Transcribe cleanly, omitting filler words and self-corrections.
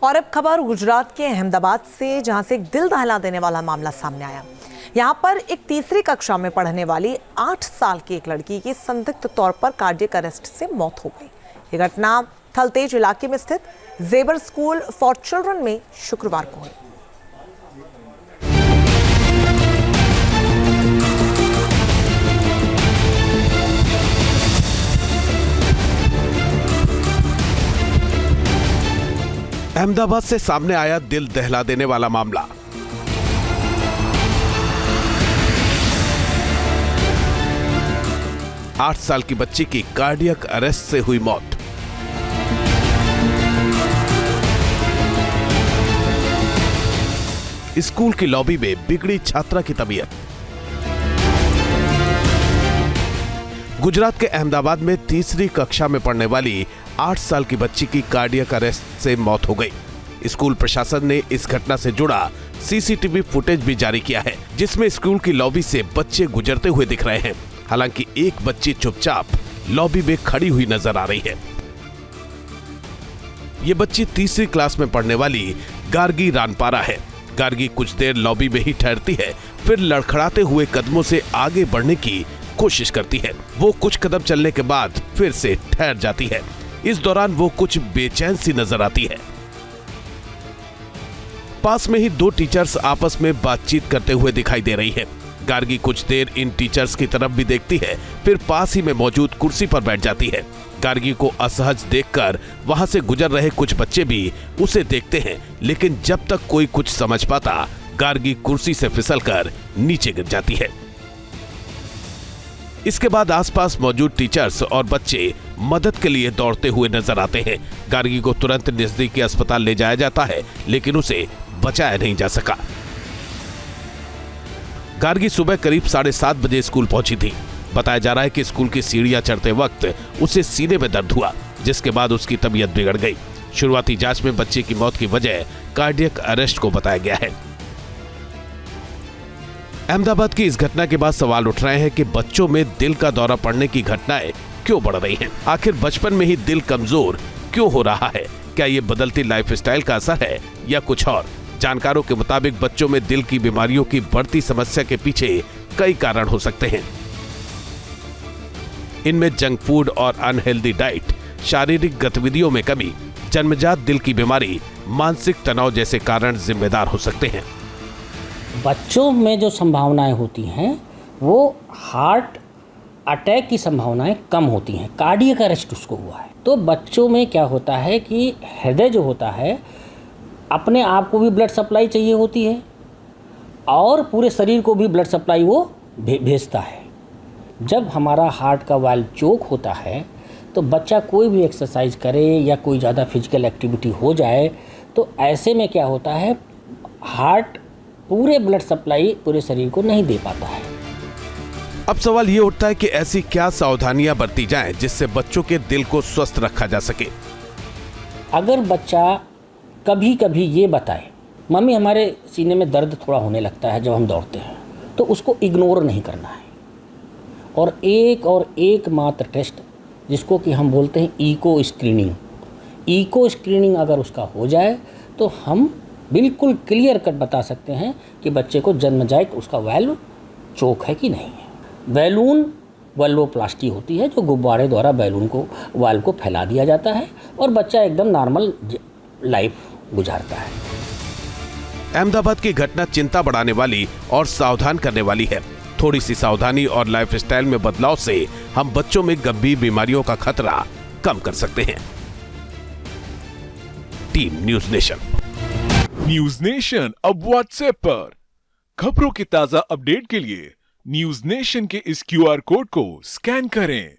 और अब खबर गुजरात के अहमदाबाद से, जहां से एक दिल दहला देने वाला मामला सामने आया। यहां पर एक तीसरी कक्षा में पढ़ने वाली 8 साल की एक लड़की की संदिग्ध तौर पर कार्डियक अरेस्ट से मौत हो गई। ये घटना थलतेज इलाके में स्थित जेबर स्कूल फॉर चिल्ड्रन में शुक्रवार को हुई। अहमदाबाद से सामने आया दिल दहला देने वाला मामला। आठ साल की बच्ची की कार्डियक अरेस्ट से हुई मौत। स्कूल की लॉबी में बिगड़ी छात्रा की तबीयत। गुजरात के अहमदाबाद में तीसरी कक्षा में पढ़ने वाली 8 साल की बच्ची की कार्डियक अरेस्ट से मौत हो गई। स्कूल प्रशासन ने इस घटना से जुड़ा सीसीटीवी फुटेज भी जारी किया है, जिसमें स्कूल की लॉबी से बच्चे गुजरते हुए दिख रहे हैं। हालांकि एक बच्ची चुपचाप लॉबी में खड़ी हुई नजर आ रही है। ये बच्ची तीसरी क्लास में पढ़ने वाली गार्गी रानपारा है। गार्गी कुछ देर लॉबी में ही ठहरती है, फिर लड़खड़ाते हुए कदमों से आगे बढ़ने की कोशिश करती है। वो कुछ कदम चलने के बाद फिर से ठहर जाती है। इस दौरान वो कुछ बेचैन सी नजर आती है। पास में ही 2 टीचर्स आपस में बातचीत करते हुए दिखाई दे रही है। गार्गी कुछ देर इन टीचर्स की तरफ भी देखती है, फिर पास ही में मौजूद कुर्सी पर बैठ जाती है। गार्गी को असहज देखकर वहां से गुजर रहे कुछ बच्चे भी उसे देखते हैं, लेकिन जब तक कोई कुछ समझ पाता, गार्गी कुर्सी से फिसलकर नीचे गिर जाती है। इसके बाद आसपास मौजूद टीचर्स और बच्चे मदद के लिए दौड़ते हुए नजर आते हैं। गार्गी को तुरंत नजदीकी अस्पताल ले जाया जाता है, लेकिन उसे बचाया नहीं जा सका। गार्गी सुबह करीब 7:30 बजे स्कूल पहुंची थी। बताया जा रहा है कि स्कूल की सीढ़ियां चढ़ते वक्त उसे सीने में दर्द हुआ, जिसके बाद उसकी तबीयत बिगड़ गई। शुरुआती जांच में बच्चे की मौत की वजह कार्डियक अरेस्ट को बताया गया है। अहमदाबाद की इस घटना के बाद सवाल उठ रहे हैं कि बच्चों में दिल का दौरा पड़ने की घटनाएं क्यों बढ़ रही हैं? आखिर बचपन में ही दिल कमजोर क्यों हो रहा है? क्या ये बदलती लाइफस्टाइल का असर है या कुछ और? जानकारों के मुताबिक बच्चों में दिल की बीमारियों की बढ़ती समस्या के पीछे कई कारण हो सकते हैं। इनमें जंक फूड और अनहेल्दी डाइट, शारीरिक गतिविधियों में कमी, जन्मजात दिल की बीमारी, मानसिक तनाव जैसे कारण जिम्मेदार हो सकते हैं। बच्चों में जो संभावनाएं होती हैं वो हार्ट अटैक की संभावनाएं कम होती हैं। कार्डियक अरेस्ट उसको हुआ है, तो बच्चों में क्या होता है कि हृदय जो होता है अपने आप को भी ब्लड सप्लाई चाहिए होती है और पूरे शरीर को भी ब्लड सप्लाई वो भेजता है। जब हमारा हार्ट का वाल्व चोक होता है तो बच्चा कोई भी एक्सरसाइज करे या कोई ज़्यादा फिजिकल एक्टिविटी हो जाए तो ऐसे में क्या होता है, हार्ट पूरे ब्लड सप्लाई पूरे शरीर को नहीं दे पाता है। अब सवाल ये उठता है कि ऐसी क्या सावधानियां बरती जाएं जिससे बच्चों के दिल को स्वस्थ रखा जा सके। अगर बच्चा कभी कभी ये बताए, मम्मी हमारे सीने में दर्द थोड़ा होने लगता है जब हम दौड़ते हैं, तो उसको इग्नोर नहीं करना है। और एक मात्र टेस्ट जिसको कि हम बोलते हैं ईको स्क्रीनिंग अगर उसका हो जाए तो हम बिल्कुल क्लियर कट बता सकते हैं कि बच्चे को जन्मजात उसका वाल्व चोक है कि नहीं है। बैलून वाल्वोप्लास्टी होती है, जो गुब्बारे द्वारा बैलून को वाल्व को फैला दिया जाता है और बच्चा एकदम नॉर्मल लाइफ गुजारता है। अहमदाबाद की घटना चिंता बढ़ाने वाली और सावधान करने वाली है। थोड़ी सी सावधानी और लाइफस्टाइल में बदलाव से हम बच्चों में गंभीर बीमारियों का खतरा कम कर सकते हैं। Team news nation. News nation अब व्हाट्सएप पर खबरों के ताजा अपडेट के लिए न्यूज नेशन के इस QR कोड को स्कैन करें।